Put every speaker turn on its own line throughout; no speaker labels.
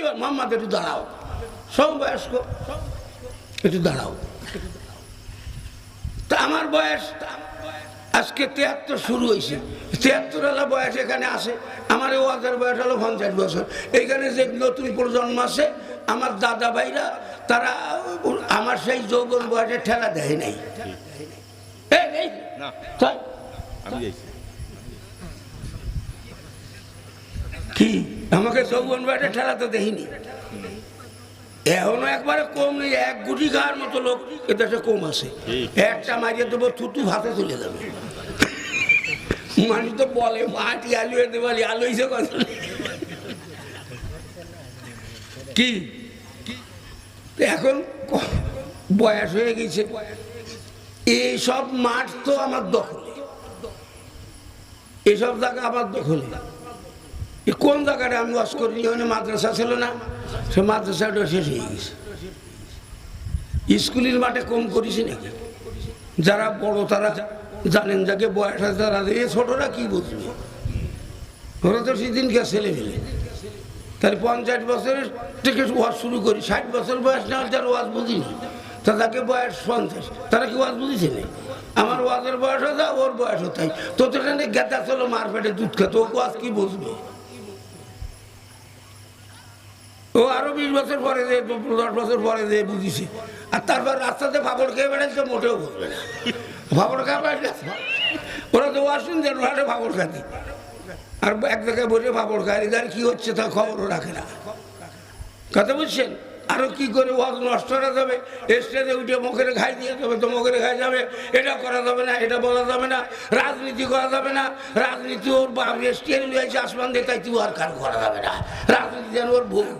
মোহাম্মদ একটু দাঁড়াও, সমবয়স্ক একটু দাঁড়াও। তা আমার বয়স আজকে 73 শুরু হয়েছে, 73 আলা বয়স এখানে আসে। আমার ওয়াজের বয়স হলো 50 বছর। এইখানে যে নতুন প্রজন্ম আছে আমার দাদা ভাইরা, তারা আমার সেই যৌবন বয়সে ঠেলা দেয় নাই। কি আমাকে যৌবন বয়সে ঠেলা তো দেখিনি। এখনো একবারে কম নেই, এক গুটি খাওয়ার মতো লোক এদেশে কম আছে। একটা মারিয়ে দেবো, থুতু ভাতে চলে যাবে। মানুষ তো বলে মাটি আলু এতে বলি আলু হিসেবে কথা কি এখন বয়স হয়ে গেছে। এইসব মাঠ তো আমার দখলে, এইসব জায়গা আমার দখলে। কোন জায়গাটা আমি ওয়াজ করি, ওখানে মাদ্রাসা ছিল না, সে মাদ্রাসাটা শেষ হয়ে গেছে। স্কুলের মাঠে কম করেছি নাকি? যারা বড় তারা জানেন, যাকে বয়স আছে তারা, এই ছোটরা কি বুঝবে? ওরা তো সেদিনকে ছেলে ফেলে। তাহলে 50 বছরের থেকে ওয়াজ শুরু করি, 60 বছর বয়স না হলে যার ওয়াজ বুঝিনি, তাকে বয়স 50, তারা কি ওয়াজ বুঝেছে না? আমার ওয়াজের বয়স হতো, ওর বয়স হতাই। তো সেখানে গেতা ছিল মার পেটে দুধ খেত, ও ওয়াজ কি বুঝবে? ও আরো 20 বছর পরে, 10 বছর পরে যে বুঝিছে। আর তারপর রাস্তাতে ফাপড় খেয়ে বেড়াচ্ছে, মোটেও বুঝবে না। ফাপড় খাওয়া ওরা তো ওয়াজ শুনছে, ফাপড় খাতি। আর এক জায়গায় বসে ফাপড় খায়, এদের কি হচ্ছে তা খবরও রাখে না। কথা বুঝছেন? আরো কি করে ওয়াজ নষ্ট করা যাবে, স্টেজে উঠে মুখের খাই দিয়ে যাবে, তো মুখের খাই যাবে, এটা করা যাবে না, এটা বলা যাবে না, রাজনীতি করা যাবে না। রাজনীতি ওর বাপ স্টেজে রয়েছে আসমান দিয়ে, তাই তুই আর কার করা যাবে না। রাজনীতি যেন ওর বউ,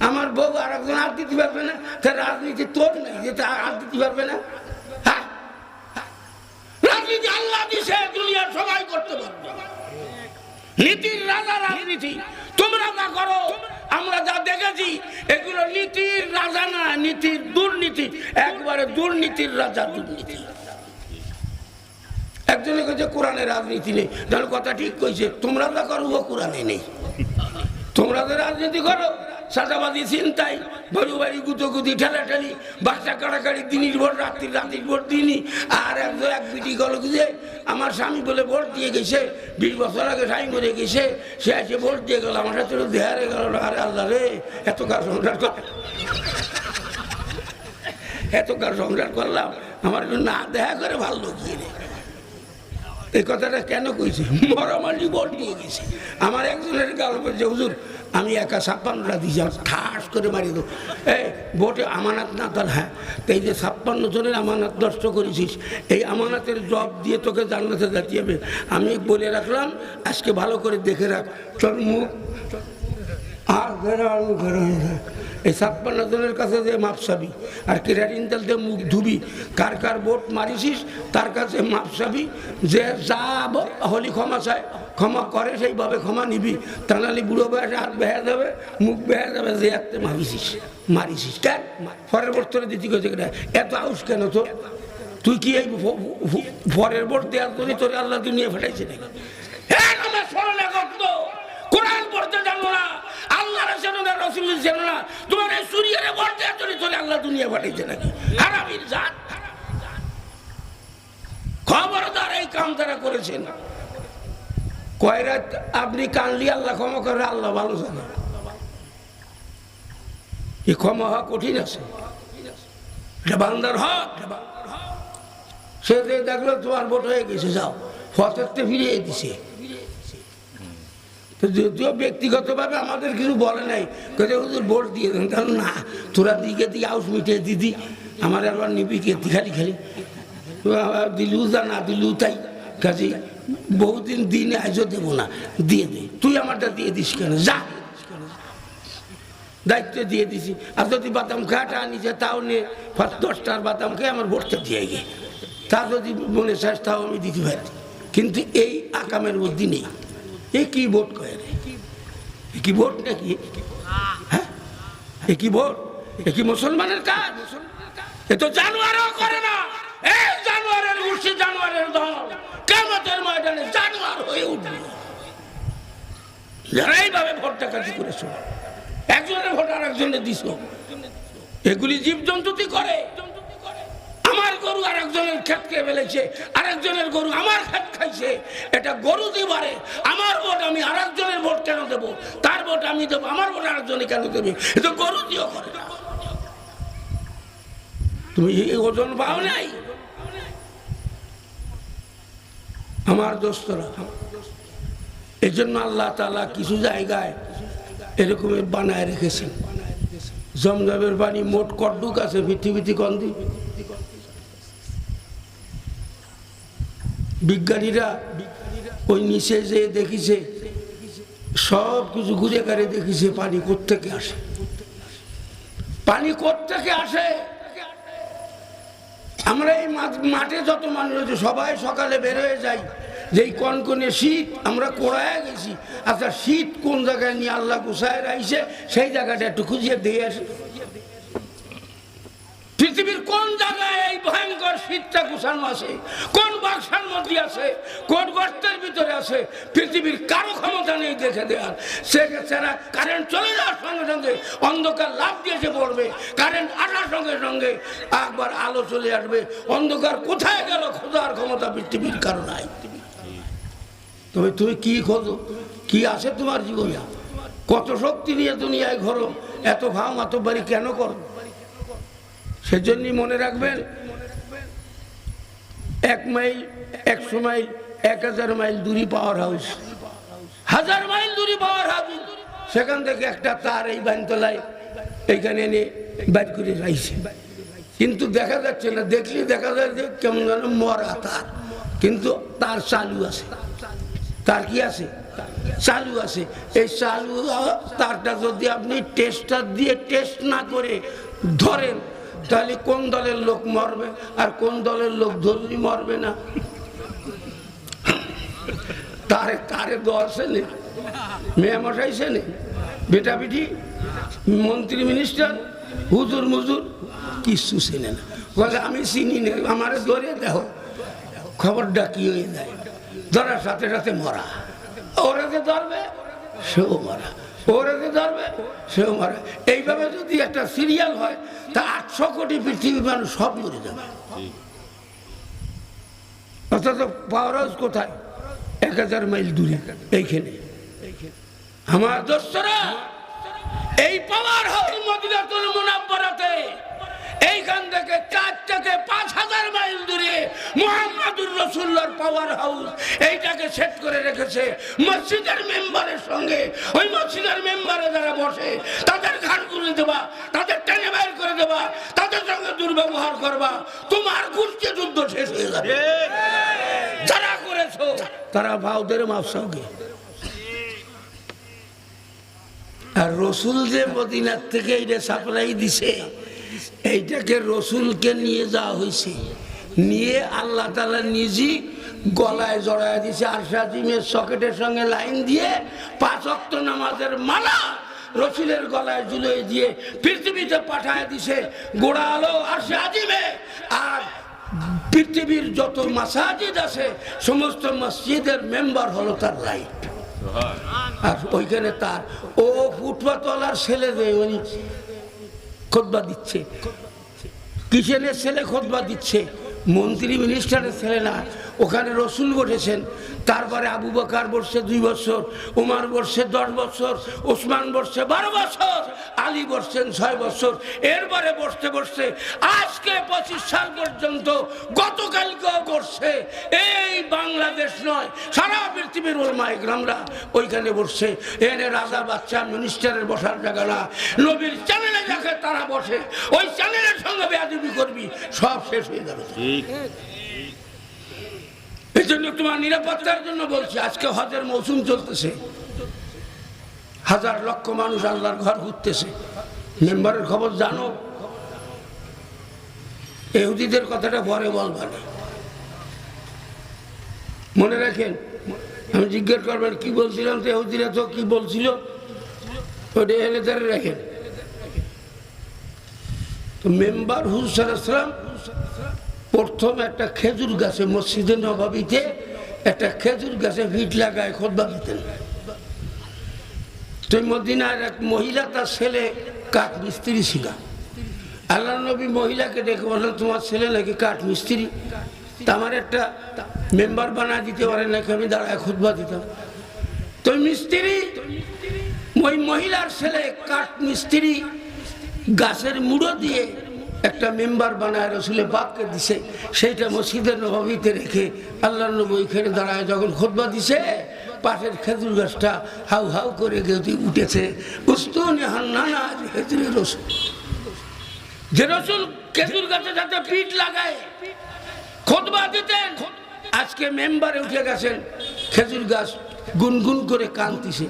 আমার বউ আর একজন আর দিতে পারবে না। তার রাজনীতি তোর নাই যে তা আর দিতে পারবে না? হ্যাঁ, রাজনীতি আল্লাহ দিছে, দুনিয়ার সবাই করতে পারবে। নীতির রাজা রাজনীতি, তোমরা যা করো আমরা যা দেখেছি এগুলো নীতির রাজা না, নীতির দুর্নীতি, একবারে দুর্নীতির রাজা দুর্নীতি। একজনে কইছে কোরআনে রাজনীতি নেই, তাহলে কথা ঠিক কইছে। তোমরা যা করো ও কোরআনে নেই। তোমরা যে রাজনীতি করো, সাদাবাদী চিন্তাই, বাড়ি বাড়ি গুতোগুতি ঠেলাঠেলি, বাচ্চা কাটাকাটি, দিনের ভোট রাত্রির ভোট দিনই। আর এক বিটি গেল যে আমার স্বামী বলে ভোট দিয়ে গেছে, 20 বছর আগে স্বামী মরে গেছে, সে এসে ভোট দিয়ে গেল, আমার সাথে দেহারে গেল। আরে আল্লাহ রে, এত কার সংসার করলাম, আমার না দেখা করে ভালো গিয়ে রে। এই কথাটা কেন কইছে? মরামারি ভোট দিয়ে গেছে। আমার একজনের গাল বলছে, হুজুর আমি একা 56টা দিয়েছি, ঠাস করে মারি দেবো। এই ভোটে আমানত না, তাহলে হ্যাঁ, এই যে 56 জনের আমানত নষ্ট করেছিস, এই আমানতের জব দিয়ে তোকে জান্নাতে যেতে হবে। আমি বলে রাখলাম, আজকে ভালো করে দেখে রাখ, চল মুখ আর এই 56 জনের কাছে যে মাপ চাবি, আর কেরাটিন তেল দিয়ে মুখ ধুবি। কার কার ভোট মারিছিস তার কাছে মাপ চাবি, যে যা হলি ক্ষমা চায়, ক্ষমা করে সেইভাবে ক্ষমা নিবি। তা নাহলে বুড়ো বয়সে হাত বেহা যাবে, মুখ বেহা যাবে, যে একটা মারিছিস কেন পরের ভোট তোরে দিতে গেছে। এত আউস কেন তো? তুই কি এই পরের ভোট দেওয়ার জন্য তোরে আল্লাহ দুনিয়া ফেটাইছে নাকি? কোরআন পড়তে জানো না, আল্লাহর জানো না, রাসূলের জানো না, তোমার এই সুরিয়ারে ভোট দেওয়ার জন্য তোরে আল্লাহ দুনিয়া পাঠাইছে নাকি? হারামির জাত, খবরদার এই কাম তারা করেছেন। কয়রাত আপনি কানলি আল্লাহ ক্ষমা করে, আল্লাহ ভালো জানে। এই ক্ষমা হওয়া কঠিন আছে, এটা বান্দার হক। সে দেখলো তোমার ভোট হয়ে গেছে, যাও ফতেরতে ফিরিয়ে দিছে। যদিও ব্যক্তিগতভাবে আমাদের কিছু বলে নাই, কোথায় হুজুর ভোট দিয়ে দেন, তাহলে না তোরা দিকে দিয়ে আউস মিটিয়ে দিদি, আমার আবার নিবি কে খালি দিলু যা না দিলু তাই কাজে বহুদিন দিনে আজও দেবো না, দিয়ে দে, তুই আমারটা দিয়ে দিস কেন, যা দায়িত্ব দিয়ে দিছি। আর যদি বাদাম খাটা আনিছে তাও নিয়ে 10টার বাদাম খেয়ে আমার ভোটটা দিয়ে গিয়ে, তা যদি মনে চাস তাও আমি দিতে পারি। কিন্তু এই আকামের মধ্যে নেই। এ কি ভোট কয় রে? এ কি ভোট নাকি? হ্যাঁ, এ কি ভোট? এ কি মুসলমানের কাজ? এ তো জানোয়ারও করে না। এই জানোয়ারের গোষ্ঠী, জানোয়ারের দল কিয়ামতের ময়দানে জানোয়ার হয়ে উঠবে। যারা এইভাবে ভোট ডাকাতি করেছো, একজনের ভোট আর একজনের দিছ, এগুলি জীবজন্তুতি করে। আমার গরু আর একজনের ক্ষেত খেয়ে ফেলেছে, আর একজনের গরু আমার ক্ষেত খাইছে, এটা গরু দিবারে। আমার ভোট আমি আর একজনের ভোট কেন দেবো, তার ভোট আমি দেবো, আমার ভোট আর একজনে কেন দেবে? এটা গরু দিয়েও করে না। তুমি ওজন পাও নাই? আমার দোস্তরা, এই জন্য আল্লাহ তাআলা কিছু জায়গায় এরকমের বানায় রেখেছেন। জমজমের পানি মোট কটুক আছে পৃথিবীতে কন্দি? বিজ্ঞানীরা ওই নিচে যে দেখিছে, সব কিছু ঘুরে ঘাড়ে দেখিছে পানি কোত্থেকে আসে, পানি কোত্থেকে আসে। আমরা এই মাঠে যত মানুষ আছে সবাই সকালে বের হয়ে যাই, যেই কনকনে শীত আমরা কোড়ায় গেছি। আচ্ছা, শীত কোন জায়গায় নিয়ে আল্লাহ গুছায় রাখছে সেই জায়গাটা একটু খুঁজিয়ে দিয়ে আসে। পৃথিবীর কোন জায়গায় এই ভয়ঙ্কর শীতটা গুছানো আছে? কোন বাক্সার মধ্যে আছে? কোন গর্তের ভিতরে আছে? পৃথিবীর কারো ক্ষমতা নেই দেখে দেওয়ার। সেরা কারেন্ট চলে যাওয়ার সঙ্গে সঙ্গে অন্ধকার লাফ দিয়েছে পড়বে, কারেন্ট আসার সঙ্গে সঙ্গে একবার আলো চলে আসবে। অন্ধকার কোথায় গেল খোঁজার ক্ষমতা পৃথিবীর কারো নাই। তবে তুমি কি খোঁজো? কি আছে তোমার জীবনে? কত শক্তি নিয়ে দুনিয়ায় ঘোরো? এত ভাও মাতব্বারি কেন করো? সেজন্যই মনে রাখবেন, 1 মাইল 100 মাইল 1000 মাইল দূরে পাওয়ার হাউস, 1000 মাইল দূরে পাওয়ার হাউস, সেখান থেকে একটা তার এই বানতলায় এইখানে এনে বাইর করে রাখছে, কিন্তু দেখা যাচ্ছে না। দেখলে দেখা যায় যে কেমন যেন মরা তার, কিন্তু তার চালু আছে। তার কি আছে? চালু আছে। এই চালু তারটা যদি আপনি টেস্টার দিয়ে টেস্ট না করে ধরেন, তাহলে কোন দলের লোক মরবে আর কোন দলের লোক ধরলি মরবে না? তারে তারে দর্শে নেই, মেয়ে মশাই সেনে, বেটা বেটি, মন্ত্রী মিনিস্টার, হুজুর মুজুর কিচ্ছু চেনে না। বলে আমি চিনি না, আমারে ধরে দেখো, খবরটা কি হয়ে যায়। ধরার সাথে সাথে মরা। ওরা যে ধরবে সেও মরা, ওরা যে ধরবে সেও মরা। এইভাবে যদি একটা সিরিয়াল হয় তা 800 কোটি পৃথিবীর মানুষ সব মরে যাবে। অর্থাৎ পাওয়ার হাউস কোথায়? 1000 মাইল দূরে এইখানে। আমার দোস্তরা, এই পাওয়ার হাউস মদিনাতুল মুনাওয়ারাতে, এইখান থেকে 4 থেকে 5000 মাইল দূরে মুহাম্মদুর রাসূলুল্লাহর পাওয়ার হাউস। এইটাকে সেট করে রেখেছে মসজিদের মেম্বারের সঙ্গে। ওই মসজিদের মেম্বারে যারা বসে তাদের ঘাড় তুলে দেবা, তাদের টেনে বাইর করে দেবা, তাদের সঙ্গে দুর্ব্যবহার করবা, তোমার গোষ্ঠী যুদ্ধ শেষ হয়ে যাবে। যারা করেছো তারা ভাউদের মাফসাওকে। আর রসুল যে মদিনার থেকে এইটা সাপ্লাই দিছে, এইটাকে রসুলকে নিয়ে যাওয়া হয়েছে, নিয়ে আল্লাহ তাআলা নিজেই গলায় জড়ায় দিয়েছে। আরশে আজিমের সকেটের সঙ্গে লাইন দিয়ে 5 ওয়াক্ত নামাজের মালা রসুলের গলায় ঝুলিয়ে দিয়ে পৃথিবীতে পাঠায় দিছে গোড়া আলো আরশে আজিমে। আর পৃথিবীর যত মাসাজিদ আছে সমস্ত মসজিদের মেম্বার হলো তার লাইট। আর ওইখানে তার ও ফুটপাতওয়ালার ছেলে যে উনি খুতবা দিচ্ছে, কিসেনের ছেলে খুতবা দিচ্ছে? মন্ত্রী মিনিস্টারের ছেলে না। ওখানে রসুল বসেছেন, তারপরে আবু বকর বসছে 2 বছর, উমর বসছে 10 বছর, ওসমান বসছে 12 বছর, আলী বসছেন 6 বছর। এরপরে বসতে বসতে আজকে 25 সাল পর্যন্ত, গতকালকেও বসছে। এই বাংলাদেশ নয়, সারা পৃথিবীর ওলামায়ে কেরামরা ওইখানে বসছে। এনে রাজা বাচ্চা মিনিস্টারের বসার জায়গা না। নবীর চ্যানেলে যাকে তারা বসে, ওই চ্যানেলের সঙ্গে বেয়াদবি করবি, সব শেষ হয়ে যাবে। এই জন্য তোমার নিরাপত্তার জন্য বলছি, আজকে হজের মৌসুম চলতেছে, 1000 লক্ষ মানুষ আল্লাহর ঘর ঘুরতেছে। মেম্বারের খবর জানো? ইহুদিদের কথাটা পরে বলবা না, মনে রাখেন। আমি জিজ্ঞেস করবেন কি বলছিলাম, তো ইহুদিরা তো কি বলছিল ওটা এলে ধরে রাখেন। তো মেম্বার হুজুর সাল্লাল্লাহু আলাইহি ওয়াসাল্লাম প্রথম একটা খেজুর গাছে, মসজিদে নববীতে একটা খেজুর গাছে ভিট লাগায় খুতবা দিতেন। তো মদিনার এক মহিলা তার ছেলে কাঠ মিস্ত্রি ছিল। আল্লাহ নবী মহিলাকে ডেকে বললেন তোমার ছেলে নাকি কাঠ মিস্ত্রি, তা আমার একটা মেম্বার বানায় দিতে পারে নাকি, আমি দাঁড়ায় খুতবা দিতাম। তো মিস্ত্রি ওই মহিলার ছেলে কাঠ মিস্ত্রি গাছের মুড়ো দিয়ে একটা মেম্বার বানায় রসুলের পাককে দিছে, সেইটা মসজিদের নববীতে রেখে আল্লাহ নবী ওইখানে দাঁড়ায় যখন খুতবা দিছে, পাশের খেজুর গাছটা হাউ হাউ করে গেঁথে উঠেছে। উস্তুনে হান্নানা খেজুরের রসুল, যে রসুল খেজুর গাছে যাতে পিঠ লাগায় খুতবা দিতেন, আজকে মেম্বারে উঠে গেছেন, খেজুর গাছ গুনগুন করে কাঁদতেছে।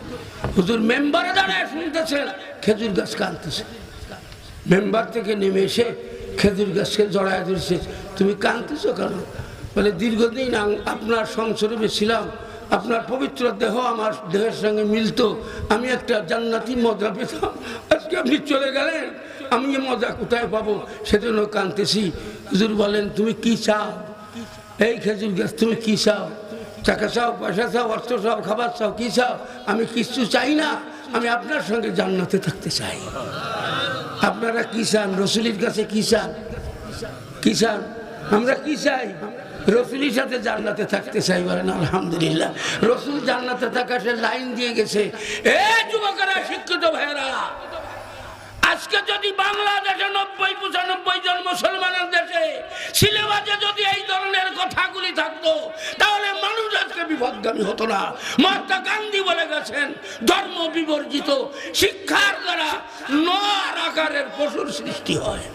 হুজুর মেম্বারে দাঁড়ায় শুনতেছেন, খেজুর গাছ কাঁদতেছে। মেম্বার থেকে নেমে এসে খেজুর গাছকে জড়ায় ধরছে, তুমি কাঁদতেছ কেন? বলে দীর্ঘদিন আপনার সংসর্গে ছিলাম, আপনার পবিত্র দেহ আমার দেহের সঙ্গে মিলতো, আমি একটা জান্নাতি মজা পেতাম, আজকে আপনি চলে গেলেন, আমি এ মজা কোথায় পাবো, সেজন্য কাঁদতেছি। হুজুর বলেন তুমি কি চাও? এই খেজুর গাছ তুমি কি চাও? টাকা চাও, পয়সা চাও, অর্থ চাও, খাবার চাও, কি চাও? আমি কিছু চাই না, আমি আপনার সঙ্গে জান্নাতে থাকতে চাই। আপনারা কি চান? রসুলের কাছে কি চান? কি চান? আমরা কি চাই? রসুলের সাথে জান্নাতে থাকতে চাই। বলেন আলহামদুলিল্লাহ। রসুল জান্নাতে থাকা সে লাইন দিয়ে গেছে। এ যুবকেরা, শিক্ষিত ভাইয়েরা, আজকে যদি বাংলাদেশে 90-95 জন মুসলমানের দেশে সিলেবাসে যদি এই ধরনের কথাগুলি থাকতো, তাহলে মানুষ আজকে বিপদগামী হতো না। মহাত্মা গান্ধী বলে গেছেন, ধর্ম বিবর্জিত শিক্ষার দ্বারা নর আকারের পশুর সৃষ্টি হয়।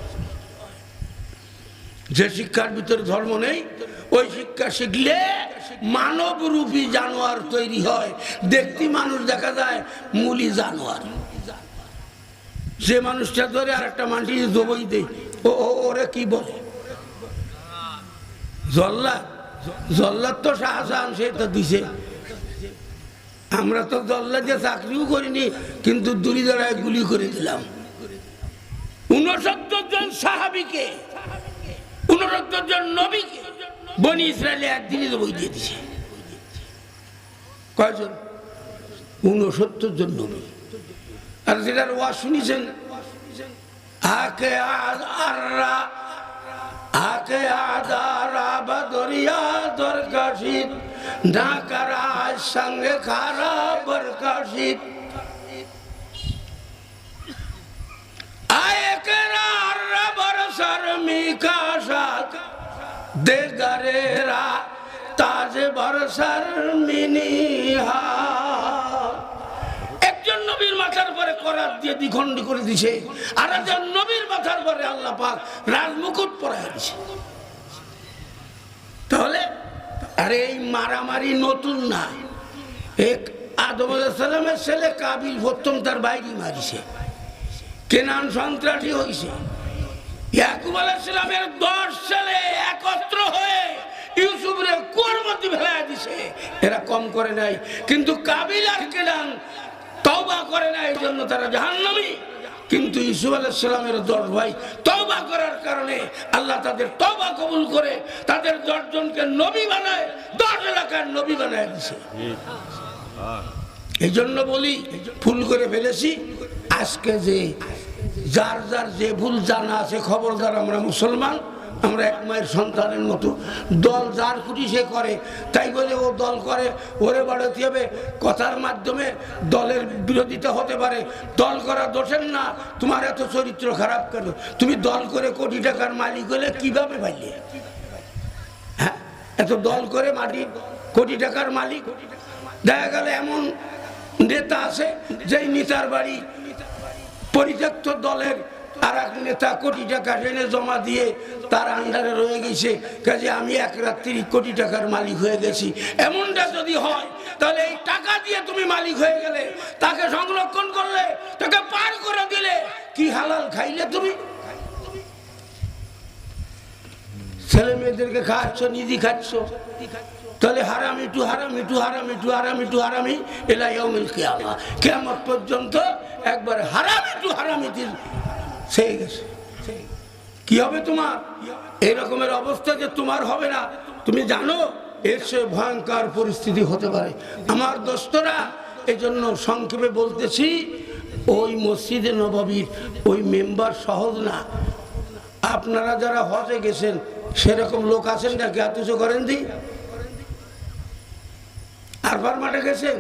যে শিক্ষার ভিতরে ধর্ম নেই, ওই শিক্ষা শিখলে মানবরূপী জানোয়ার তৈরি হয়। দেখতে মানুষ দেখা যায়, মূলী জানোয়ার। যে মানুষটা ধরে আর একটা মাটি দবই দেয়, ওরে কি বলে? জল্লাদ। জল্লাদ তো শাহজাহান, সে তো দিছে। আমরা তো জল্লাদে চাকরিও করিনি, কিন্তু দূরে দাঁড়ায় গুলি করে দিলাম 69 জন সাহাবীকে, 69 জন নবীকে বনি ইসরায়েলে একদিনই দবই দিয়ে দিছে। কয়জন? 69 জন নবী। আর যেটার ওয়াজ শুনিছেন, আকে আদরা আকে আদারা বদরিয়া দরকাশিত না করা সঙ্গে খারা বরকাশিত আয়ে কেরা আররা বরসর মিকাশাত দেগারেরা তাজে বরসর মিনিহা। একজন নবীর মাথার পরে করাত দিয়ে দ্বিখণ্ড করে দিছে, আর একজন নবীর মাথার পরে আল্লাহ পাক রাজমুকুট পরায় দিছে। তাহলে আরে এই মারামারি নতুন না। এক আদম আলাইহিস সালামের ছেলে কাবিল প্রথম তার বাইরে মারিছে, কেনান সন্ত্রাসী হয়েছে। ইয়াকুব আলাইহিস সালামের 10 ছেলে একত্র হয়ে ইউসুফরে কুয়ার মধ্যে ফেলায় দিছে। এরা কম করে নাই, কিন্তু কাবিল আর কেনান তওবা করে না, এই জন্য তারা জাহান্নামী। কিন্তু ইউসুফ আলাইহিস সালামের 10 ভাই তওবা করার কারণে আল্লাহ তাদের তওবা কবুল করে তাদের 10 জনকে নবী বানায়, 10 এলাকার নবী বানায় দিয়েছে। এই জন্য বলি, ভুল করে ফেলেছি। আজকে যে যার যার যে ভুল জানা আছে, খবরদার, আমরা মুসলমান, আমরা এক মায়ের সন্তানের মতো। দল যার খুশি সে করে, তাই বলে ও দল করে ওরে বাড়াতে হবে। কথার মাধ্যমে দলের বিরোধিতা হতে পারে, দল করা দোষের না। তোমার এত চরিত্র খারাপ কেন? তুমি দল করে কোটি টাকার মালিক হলে কিভাবে পাইলে? হ্যাঁ, এত দল করে মাটি কোটি টাকার মালিক। দেখা গেল এমন নেতা আছে, যেই নেতার বাড়ি পরিত্যক্ত দলের আর এক নেতা কোটি টাকা এনে জমা দিয়ে তার আন্ডারে রয়ে গেছে, কাজে আমি এক রাত্রি কোটি টাকার মালিক হয়ে গেছি। এমনটা যদি হয়, তাহলে এই টাকা দিয়ে তুমি মালিক হয়ে গেলে, তাকে সংরক্ষণ করলে, তাকে পার করে দিলে, কি হালাল খাইলে তুমি? ছেলে মেয়েদেরকে খাচ্ছ, নিজে খাচ্ছ, তাহলে হারামি টু হারামি টু হারামি টু হারামি টু হারামি এলা ইয়াউমুল কিয়ামা। কিয়ামত পর্যন্ত একবার হারামি টু হারামি সেই গেছে। কি হবে তোমার? এই রকমের অবস্থা যে তোমার হবে না, তুমি জানো এর চেয়ে ভয়ঙ্কর পরিস্থিতি হতে পারে। আমার দোস্তরা, এই জন্য সংক্ষেপে বলতেছি, ওই মসজিদে নববীর ওই মেম্বার সহজ না। আপনারা যারা হজে গেছেন সেরকম লোক আছেন নাকি? হাত উঁচু করেন দি। আরবার মাঠে গেছেন?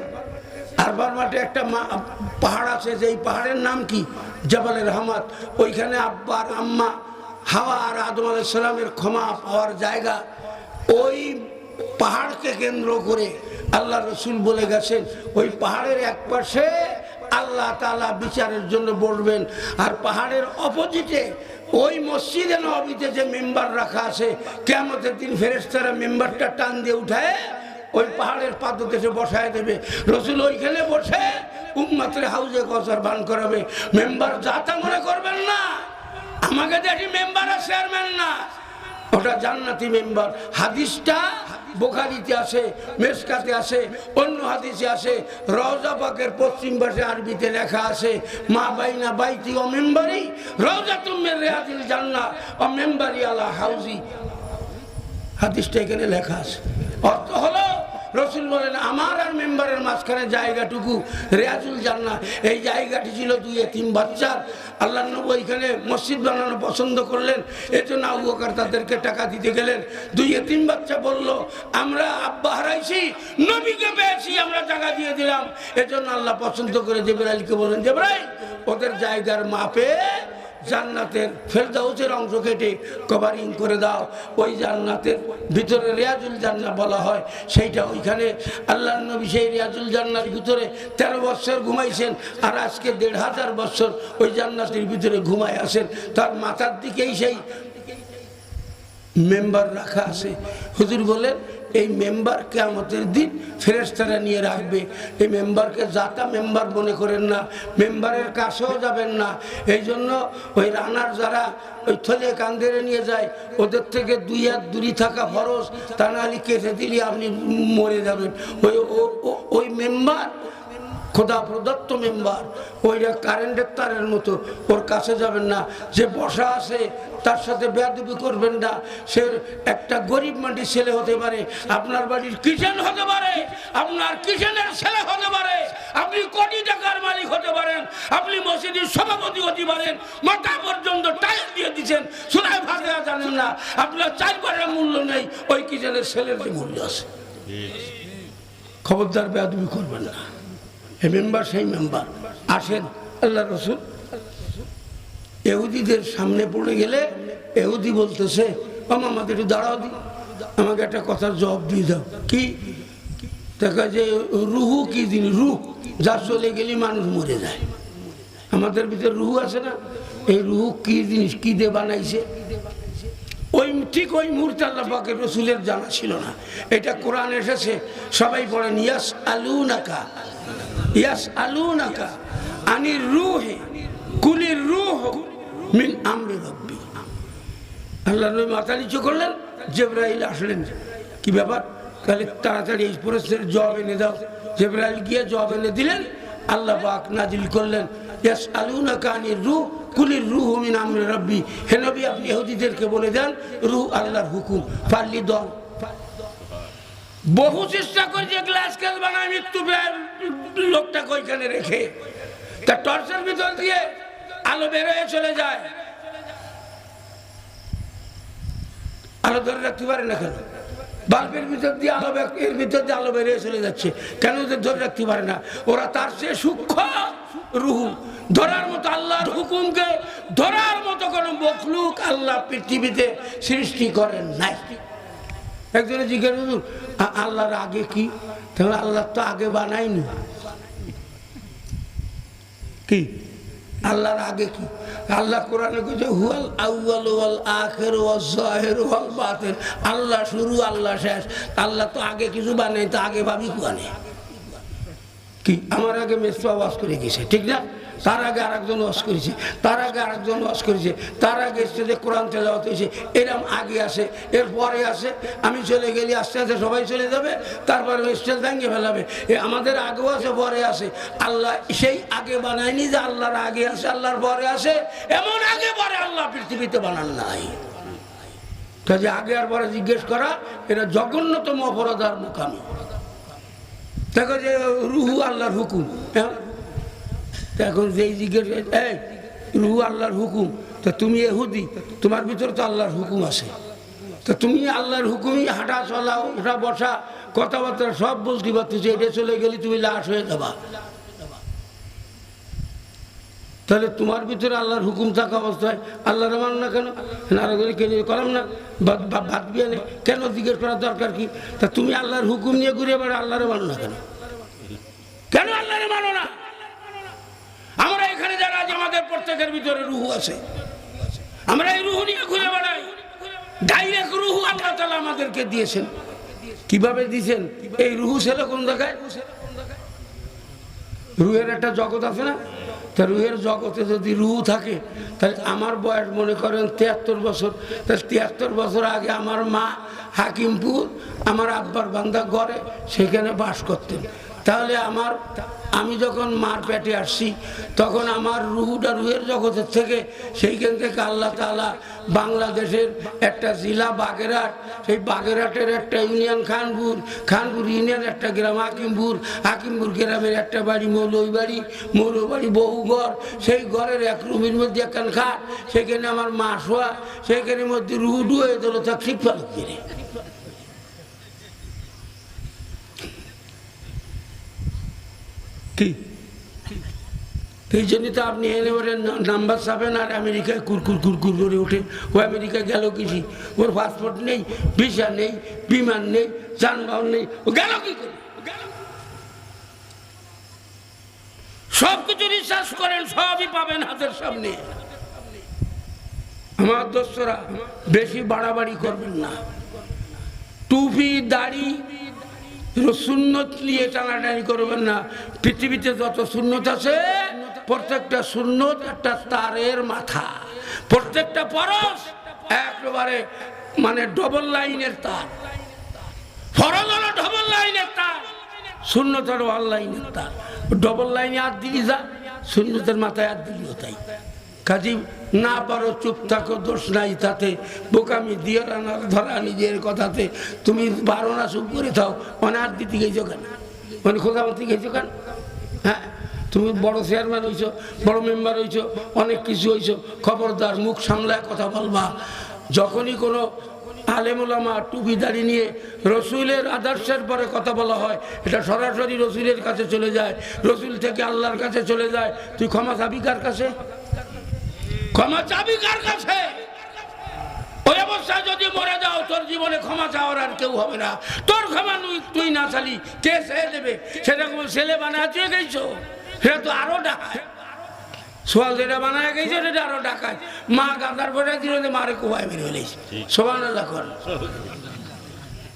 আরবার মাঠে একটা পাহাড় আছে, যে পাহাড়ের নাম কি? জবালে রহমত। ওইখানে আব্বার আম্মা হাওয়া আর আদম আলাইহিস সালামের ক্ষমা পাওয়ার জায়গা। ওই পাহাড়কে কেন্দ্র করে আল্লাহ রসুল বলে গেছেন, ওই পাহাড়ের এক পাশে আল্লাহ তাআলা বিচারের জন্য বসবেন, আর পাহাড়ের অপোজিটে ওই মসজিদে নববীতে যে মেম্বার রাখা আছে, কিয়ামতের দিন ফেরেশতারা মেম্বারটা টান দিয়ে উঠায় ওই পাহাড়ের পাদদেশে বসায় দেবে। রসুল ওইখানে বসে উম্মতের হাউজে কাউসার পান করাবে। মেম্বার যাতা মনে করবেন না, আমাকে দেখি মেম্বার আর চেয়ারম্যান না, ওটা জান্নাতি মেম্বার। হাদিসটা বুখারীতে আছে, মিশকাতে আছে, অন্য হাদিসে আছে। রওজা পাকের পশ্চিম পাশে আরবিতে লেখা আছে, মা বাইনা বাইতি ও মেম্বারি রওজাতুম মিন রিয়াদিল জান্নাহ ও মেম্বারি আলা হাউজি। হাদিসটা এখানে লেখা আছে। অর্থ হলো রসুল বলেন, আমার আর মেম্বারের মাঝখানে জায়গাটুকু রিয়াজুল জান্নাহ। এই জায়গাটি ছিল দুই এতিম বাচ্চার। আল্লাহ নবী এখানে মসজিদ বানানো পছন্দ করলেন, এজন্য আবু বকর তাদেরকে টাকা দিতে গেলেন। দুই এতিম বাচ্চা বলল, আমরা আব্বা হারাইছি, নবীকে পেয়েছি, আমরা টাকা দিয়ে দিলাম। এজন্য আল্লাহ পছন্দ করে জিবরাইলকে বলেন, জিবরাইল ওদের জায়গার মাপে জান্নাতের ফেরদাউসের অংশ কেটে কভারিং করে দাও। ওই জান্নাতের ভিতরে রিয়াজুল জান্নাহ বলা হয়, সেইটা ওইখানে আল্লাহর নবী সেই রিয়াজুল জান্নাহর ভিতরে 13 বছর ঘুমাইছেন, আর আজকে 1500 বছর ওই জান্নাতের ভিতরে ঘুমায় আছেন। তার মাথার দিকেই সেই মেম্বার রাখা আছে। হুজুর বলেন, এই মেম্বার কিয়ামতের দিন ফেরেশতারা নিয়ে রাখবে। এই মেম্বারকে যাতা মেম্বার মনে করেন না, মেম্বারের কাছেও যাবেন না। এই জন্য ওই রানার যারা ওই থলে কান্দে নিয়ে যায়, ওদের থেকে 2 হাত দূরে থাকা ফরজ, তা নাহলে কেটে দিলে আপনি মরে যাবেন। ওই মেম্বার খোদা প্রদত্ত মেম্বার, ওইটা কারেন্টের তারের মতো, ওর কাছে যাবেন না। যে বসা আছে তার সাথে বেয়াদবি করবেন না। সে একটা গরিব মাটির ছেলে হতে পারে, আপনার বাড়ির কিচেন হতে পারে, আপনার কিচেনের ছেলে হতে পারে, আপনি কোটি টাকার মালিক হতে পারেন, আপনি মসজিদের সভাপতি হতে পারেন, মাথা পর্যন্ত টাইল দিয়ে দিচ্ছেন, সূরা ফাতিহা জানেন না, আপনার 4 পয়সার মূল্য নেই, ওই কিচেনের ছেলের যে মূল্য আছে। খবরদার বেয়াদবি করবেন না। এই মেম্বার সেই মেম্বার। আসেন, আল্লাহ রসুল ইহুদিদের সামনে পড়ে গেলে ইহুদি বলতেছে, আমাদের একটু দাঁড়াও দি, আমাকে একটা কথার জবাব দিয়ে দাও। কি? দেখা যে রুহু কি জিনিস? রুহ যা চলে গেলে মানুষ মরে যায়। আমাদের ভিতরে রুহু আছে না? এই রুহু কি জিনিস, কি দিয়ে বানাইছে? ওই ঠিক ওই মুহূর্তে আল্লাহ পাকের রসুলের জানা ছিল না। এটা কোরআন এসেছে, সবাই পড়েন, ইয়াস আলুনাকা ইয়াস আলুনাকা আনির রূহি কুলির রূহ মিন আমরি রাব্বি। আল্লাহ নবী মাথা নিচু করলেন, জিবরাইল আসলেন। কি ব্যাপার? তাহলে তাড়াতাড়ি এই প্রশ্নের জবাব এনে দাও। জিবরাইল গিয়ে জবাব এনে দিলেন। আল্লাহ পাক নাজিল করলেন, ইয়াস আলুনাকা আনির রূহ কুলির রূহ মিন আমরি রাব্বি। হে নবী, আপনি ইহুদিদেরকে বলে দেন, রূহ আল্লাহর হুকুম, পারলি দল। বহু চেষ্টা করেছে গ্লাস কেস বানায় মৃত্যু লোকটাকে ওইখানে রেখে, তার টর্চের ভিতর দিয়ে আলো বের হয়ে চলে যায়। আলো ধরে রাখতে পারে না কেন? বাল্বের ভিতর দিয়ে আলো, এর ভিতর দিয়ে আলো বেরিয়ে চলে যাচ্ছে, কেন ওদের ধরে রাখতে পারে না? ওরা তার চেয়ে সূক্ষ্ম রুহু, ধরার মতো আল্লাহর হুকুমকে ধরার মতো কোনো মখলুক আল্লাহ পৃথিবীতে সৃষ্টি করেন নাই। একজনে জিজ্ঞাসা, আল্লাহর আগে কি? তাহলে আল্লাহ তো আগে বানায়নি। কি আল্লাহর আগে কি? আল্লাহ কোরআনে কইছে, হুয়াল আউয়ালু ওয়াল আখিরু ওয়াজ যাহিরু ওয়াল বাতিন। আল্লাহ শুরু, আল্লাহ শেষ। আল্লাহ তো আগে কিছু বানাই, তো আগে ভাবি কোয়ানে কি? আমার আগে মেসবা ওয়াজ করে গেছে, ঠিক না? তার আগে আরেকজন ওয়াজ করেছে, তার আগে আরেকজন ওয়াজ করেছে, তার আগে স্টেজে কোরআন তেলাওয়াত হয়েছে। এরকম আগে আসে, এর পরে আসে। আমি চলে গেলে আস্তে আস্তে সবাই চলে যাবে, তারপরে স্টেজ ভেঙে ফেলাবে। আমাদের আগেও আছে, পরে আসে। আল্লাহ সেই আগে বানায়নি যে আল্লাহর আগে আসে, আল্লাহর পরে আসে। এমন আগে পরে আল্লাহ পৃথিবীতে বানান নাই। কাজে আগে আর পরে জিজ্ঞেস করা, এটা জঘন্যতম অপরাধ আর বোকামি। দেখো যে রুহু আল্লাহর হুকুম, এখন যেই জিজ্ঞেস এই রুহু আল্লাহর হুকুম, তা তুমি ইহুদি, তোমার ভিতরে তো আল্লাহর হুকুম আছে, তা তুমি আল্লাহর হুকুমই হাঁটা চলা ওঠা বসা কথাবার্তা সব বলতে পারতেছি, এটা চলে গেলে তুমি লাশ হয়ে যাবা। তাহলে তোমার ভিতরে আল্লাহর হুকুম থাকা অবস্থায় আল্লাহর মান না কেন? নারাগরি কেন করলাম না, ভাত বিয়ে নেই কেন? জিজ্ঞেস করার দরকার কি? তা তুমি আল্লাহর হুকুম নিয়ে ঘুরে বেড়া, আল্লাহরে মানো না কেন? কেন আল্লাহরে মানো না? আমরা এখানে যারা আজ আমাদের প্রত্যেকের ভিতরে রুহু আছে, আমরা এই রুহু নিয়ে ঘুরে বেড়াই। ডাইরেক্ট রুহু আল্লাহ তাআলা আমাদেরকে দিয়েছেন। কিভাবে দিয়েছেন? এই রুহু ছিল কোন জায়গায়? রুহের একটা জগৎ আছে না, তা রুহের জগতে যদি রুহু থাকে, তাহলে আমার বয়স মনে করেন 73 বছর, তাহলে 73 বছর আগে আমার মা হাকিমপুর, আমার আব্বার বান্দা গড়ে সেখানে বাস করতেন। তাহলে আমি যখন মার পেটে আসছি, তখন আমার রুহুটা রুহের জগতের থেকে, সেইখান থেকে আল্লাহ তাআলা বাংলাদেশের একটা জেলা বাগেরহাট, সেই বাগেরহাটের একটা ইউনিয়ন খানপুর ইউনিয়ন একটা গ্রাম হাকিমপুর গ্রামের একটা বাড়ি মৌলবাড়ি বহু ঘর, সেই ঘরের এক রুমের মধ্যে একখান খাট, সেখানে আমার মা শোয়া, সেইখানের মধ্যে রুহু ডুয়ে দিল, তা ঠিক পাল ফিরে। কি এই জন্য তো আপনি এনে ওরে নাম্বার চাবেন আর আমেরিকায় কুরকুর করে ওঠে। ও আমেরিকা গেল কিছু, ওর পাসপোর্ট নেই, ভিসা নেই, বিমান নেই, যানবাহন নেই, ও গেল কি করে? সব কিছু রিসার্চ করেন, সবই পাবেন হাতের সামনে। আমার দোস্তরা বেশি বাড়াবাড়ি করবেন না, টুপি দাড়ি সুন্নত নিয়ে টানাটানি করবেন না। পৃথিবীতে যত সুন্নত আছে, প্রত্যেকটা সুন্নত একটা তারের মাথা, প্রত্যেকটা পরশ একেবারে মানে ডবল লাইনের তার। ফরজ হলো ডবল লাইনের তার, সুন্নত হলো ওয়ান লাইনের তার। ডবল লাইনে হাত দিলি যা, সুন্নতের মাথায় হাত দিলিও তাই। কাজী না পারো চুপ থাকো, দোষ নাই তাতে, বোকামি দিয়ে রানার ধরা নিজের কথাতে। তুমি পারো না, চুপ করে থাও। মানে হাত দিতে গেছো কেন? মানে খোঁজামতি গেছো কেন? হ্যাঁ, তুমি বড় চেয়ারম্যান হইছো, বড় মেম্বার হইছো, অনেক কিছু হইছো, খবরদার মুখ সামলায় কথা বলবা। যখনই কোনো আলেম ওলামা টুপি দাড়ি নিয়ে রসুলের আদর্শের পরে কথা বলা হয়, এটা সরাসরি রসুলের কাছে চলে যায়, রসুল থেকে আল্লাহর কাছে চলে যায়। তুই ক্ষমা চাবি কার কাছে? ক্ষমা চাবি কার কাছে? ওই অবস্থায় যদি মরে যাও, তোর জীবনে ক্ষমা চাওয়ার আর কেউ হবে না। তোর ক্ষমা তুই না চালি কে চেয়ে দেবে? সেটা কোনো ছেলে বানায় তুই গেছো, সেটা তো আরো ডাকায়। সোয়াল যেটা বানায় গেছে সেটা আরো ডাকায়। মা গাদার পরে দিল, মারে কোয়ায় বেরিয়ে ফেলেছে। সুবহানাল্লাহ কর।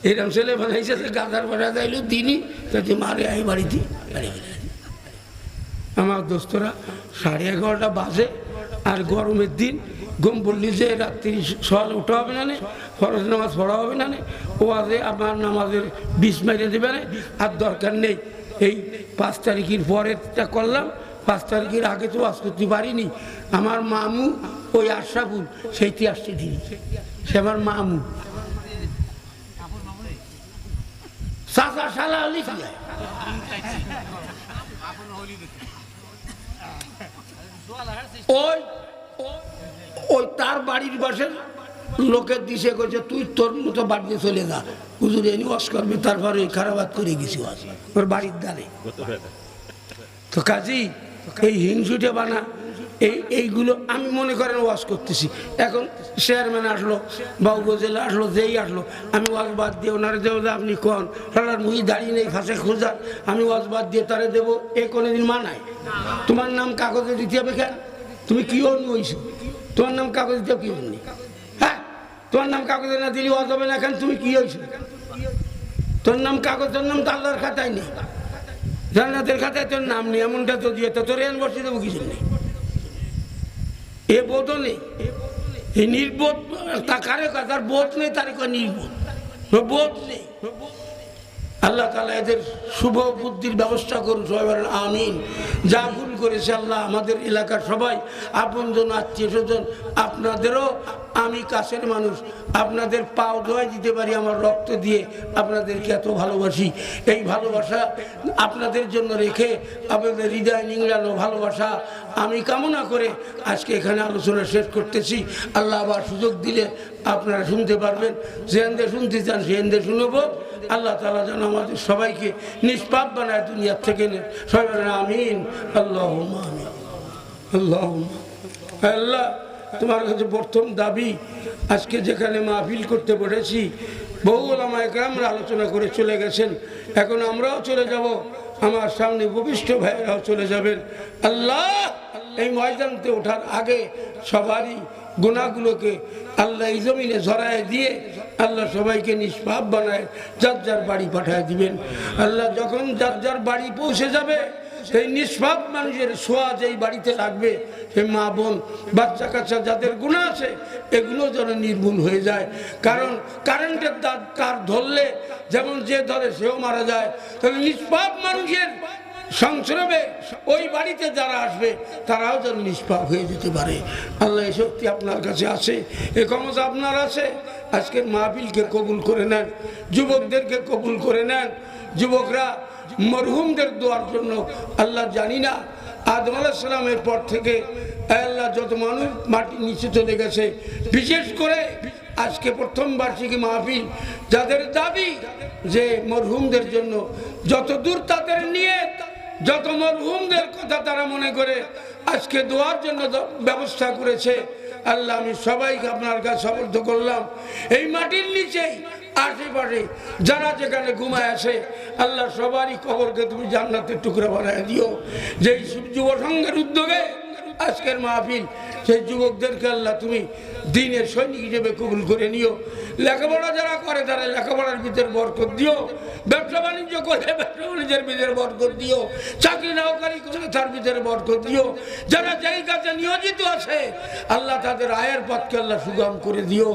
এরকম ছেলে বানাইছে, গাদার পরে যাইল দিনই তাতে মারে আই বাড়িতে। আমার দোস্তরা 11:30 বাজে, আর গরমের দিন ঘুম পড়লি যে রাত্রি সকালে উঠা হবে না, ফরজ নামাজ পড়া হবে না, ওয়াজে আমার নামাজের 20 মাইরে দেবে না। আর দরকার নেই, এই 5 তারিখের পরেরটা করলাম, 5 তারিখের আগে তো ওয়াজ করতে পারিনি। আমার মামু ওই আশরাফুল, সেইটি আসছে দিন, সে আমার মামু চাচা শালা হলি কি যায়। ওই তার বাড়ির পাশের লোকের দিশে করছে, তুই তোর মতো বাড়িতে চলে যা, হুজুর এনে ওয়াজ করবে। তারপরে ওই খারাপ করে গেছি ওয়াজ ওর বাড়ির দ্বারে। তো কাজী এই হিংসুটে বানা এইগুলো আমি মনে করেন ওয়াজ করতেছি। এখন চেয়ারম্যান আসলো বা উপজেলা আসলো, যেই আসলো, আমি ওয়াজ বাদ দিয়ে ওনারে দেবো যে আপনি কন সালার মুই দাঁড়িয়ে নেই ফাঁসে খোঁজা, আমি ওয়াজ বাদ দিয়ে তারে দেবো, এ কোনোদিন মানায়? তোমার নাম কাগজে দিতে হবে কেন? তুমি কি হইছো? তোমার নাম কাগজে দিতে কি হয়নি? হ্যাঁ, তোমার নাম কাগজে না দিলে ওয়াজ হবে না। কেন তুমি কি হয়েছো? তোর নাম কাগজ, তোর নাম তো আল্লাহর খাতায় নেই, জান্নাতের খাতায় তোর নাম নেই। এমনটা তো দিয়ে তো তোর এন বসে দেবো কিছু নেই, এ বোধও নেই। এই নির্বোধ তা কারে, তার বোধ নেই, তার নির্বোধ বোধ নেই। আল্লাহ তাআলা এদের শুভ বুদ্ধির ব্যবস্থা করুন, সবাই বলেন আমিন। যা ভুল করেছে আল্লাহ আমাদের এলাকার সবাই আপনজন আত্মীয় স্বজন আপনাদেরও, আমি কাছের মানুষ, আপনাদের পাও ধোয়াই দিতে পারি আমার রক্ত দিয়ে, আপনাদেরকে এত ভালোবাসি। এই ভালোবাসা আপনাদের জন্য রেখে আপনাদের হৃদয় নিংড়ানো ভালোবাসা আমি কামনা করে আজকে এখানে আলোচনা শেষ করতেছি। আল্লাহ আবার সুযোগ দিলে আপনারা শুনতে পারবেন, যেখানে শুনতে চান সেখানে শুনবো। আল্লাহ তাআলা যেন আমাদের সবাইকে নিষ্পাপ বানায় দুনিয়ার থেকে। সবাই বলেন আমিন। আল্লাহুম্মা আমিন। আল্লাহুম্মা আল্লাহ, তোমার কাছে প্রথম দাবি, আজকে যেখানে মাহফিল করতে বসেছি বহু ওলামা একরামরা আলোচনা করে চলে গেছেন, এখন আমরাও চলে যাব, আমার সামনে উপবিষ্ট ভাইয়েরাও চলে যাবেন। আল্লাহ, এই ময়দানতে ওঠার আগে সবারই গুনাহগুলোকে আল্লাহ এই জমিনে ঝরায় দিয়ে আল্লাহ সবাইকে নিষ্পাপ বানায় যার যার বাড়ি পাঠায় দিবেন। আল্লাহ যখন যার যার বাড়ি পৌঁছে যাবে, সেই নিষ্পাপ মানুষের ছোঁয়া যেই বাড়িতে লাগবে, সেই মা বোন বাচ্চা কাচ্চা যাদের গুনাহ আছে এগুলো যেন নির্মূল হয়ে যায়। কারণ কারেন্টের তার ধরলে যেমন যে ধরে সেও মারা যায়, তাহলে নিষ্পাপ মানুষের সংস্রবে ওই বাড়িতে যারা আসবে তারাও যেন নিষ্পাপ হয়ে যেতে পারে। আল্লাহ এই শক্তি আপনার কাছে আছে, এ ক্ষমতা আপনার আছে। আজকের মাহফিলকে কবুল করে নেন, যুবকদেরকে কবুল করে নেন। যুবকরা মরহুমদের দোয়ার জন্য, আল্লাহ জানি না আদম আলাইহিস সালামের পর থেকে আল্লাহ যত মানুষ মাটির নিচে চলে গেছে, বিশেষ করে আজকে প্রথম বার্ষিকী মাহফিল, যাদের দাবি যে মরহুমদের জন্য যত দূর তাদের নিয়ে, যত মরহুমদের কথা তারা মনে করে আজকে দোয়ার জন্য ব্যবস্থা করেছে, আল্লাহ আমি সবাইকে আপনার কাছে সমর্থ করলাম। এই মাটির নিচেই আশেপাশে যারা যেখানে ঘুমায় আসে, আল্লাহ সবারই কবরকে তুমি জান্নাতের টুকরা বানায় দিও। যেই যুব সংঘের উদ্যোগে আজকের মাহফিল, সেই যুবকদেরকে আল্লাহ তুমি দ্বীনের সৈনিক হিসেবে কবুল করে নিও। লেখাপড়া যারা করে তারা লেখাপড়ার ভিতরে বরকত দিও, ব্যবসা বাণিজ্য করে ব্যবসা বাণিজ্যের ভিতরে বরকত দিও, চাকরি নৌকরি করে তার ভিতরে বরকত দিও। যারা যেই কাজে নিয়োজিত আছে আল্লাহ তাদের আয়ের পথকে আল্লাহ সুগম করে দিও।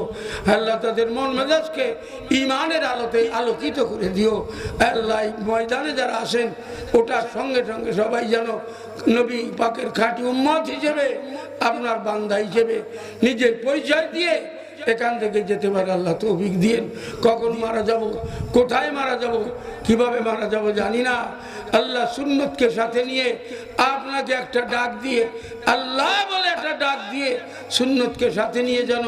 আল্লাহ তাদের মন মেজাজকে ইমানের আলোতে আলোকিত করে দিও। আল্লাহ ময়দানে যারা আসেন ওটার সঙ্গে সঙ্গে সবাই যেন নবী পাকের খাঁটি উম্মত হিসেবে, আপনার বান্দা হিসেবে নিজের পরিচয় দিয়ে এখান থেকে যেতে পারে। আল্লাহ তৌফিক দিয়েন। কখন মারা যাব, কোথায় মারা যাব, কিভাবে মারা যাব জানি না। আল্লাহ সুন্নতকে সাথে নিয়ে আপনাকে একটা ডাক দিয়ে, আল্লাহ বলে একটা ডাক দিয়ে সুন্নতকে সাথে নিয়ে যেন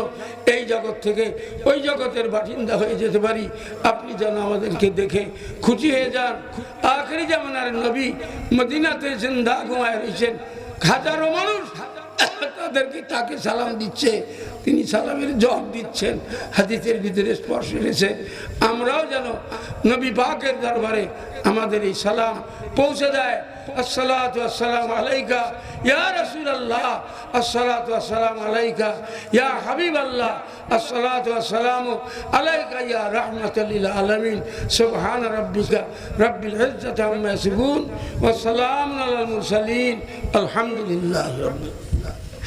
এই জগৎ থেকে ওই জগতের বাসিন্দা হয়ে যেতে পারি। আপনি যেন আমাদেরকে দেখে খুশি হয়ে যান। আখেরি জামানার নবী মদিনাতে জিন্দা ঘুমায় রয়েছেন, হাজারো মানুষ তাদেরকে তাকে সালাম দিচ্ছে, তিনি সালামের জবাব দিচ্ছেন। হাদিসের ভিতরে স্পর্শ এসেছে। আমরাও যেন নবী পাকের দরবারে আমাদের এই সালাম পৌঁছে দেয়। আসসালাতু ওয়াসসালামু আলাইকা ইয়া রাসূলুল্লাহ, আসসালাতু ওয়াসসালামু আলাইকা ইয়া হাবিবাল্লাহ, আসসালাতু ওয়াসসালামু আলাইকা ইয়া রাহমাতাল লিল আলামিন। সুবহান রাব্বিকা রাব্বিল ইজ্জাতি আম্মা ইয়াসিফুন ওয়া সালামুন আলাল মুরসালিন, আলহামদুলিল্লাহি রাব্বিল আলামিন।